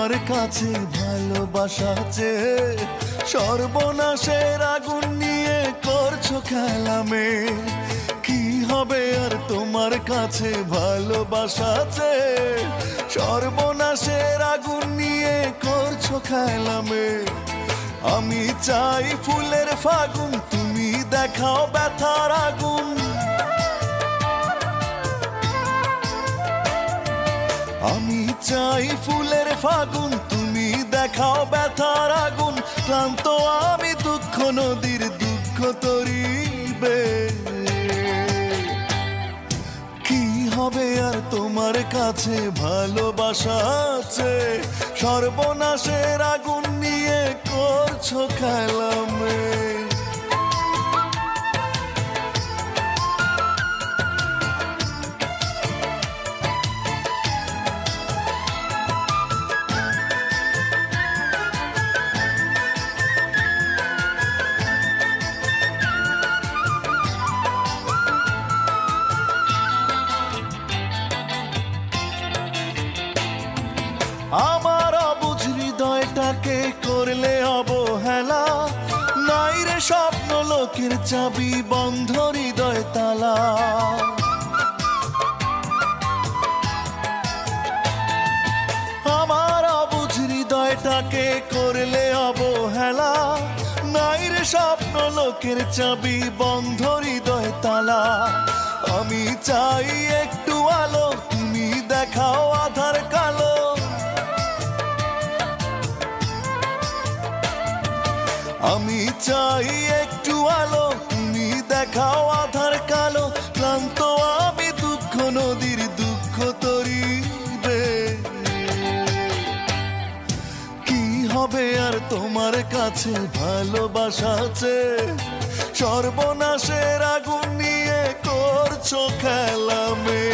তোমার কাছে ভালোবাসা চেয়ে সর্বনাশের আগুন নিয়ে করছো খেলামে। কি হবে আর তোমার কাছে ভালোবাসা চেয়ে সর্বনাশের আগুন নিয়ে করছো খেলামে। আমি চাই ফুলের ফাগুন, তুমি দেখাও ব্যথার আগুন। আমি চাই ফুলের ফাগুন, তুমি দেখাও ব্যথার আগুন। ক্লান্ত আমি দুঃখ নদীর দুঃখ তরিবে। কি হবে আর তোমার কাছে ভালোবাসা আছে, সর্বনাশের আগুন নিয়ে করছো খেলামে। আমার অবুঝ হৃদয়টাকে করলে অবহেলা, নাই রে স্বপ্ন লোকের চাবি বন্ধ হৃদয় তালা। আমার অবুঝ হৃদয়টাকে করলে অবহেলা, নাই রে স্বপ্ন লোকের চাবি বন্ধ হৃদয় তালা। আমি চাই একটু আলো, তুমি দেখাও আধার কালো। আমি চাই একটু আলো, তুমি দেখাও আধার কালো। ক্লান্ত আমি দুঃখ নদীর দুঃখ তরিবে। কি হবে আর তোমার কাছে ভালোবাসা আছে, সর্বনাশের আগুন নিয়ে করছো খেলামে।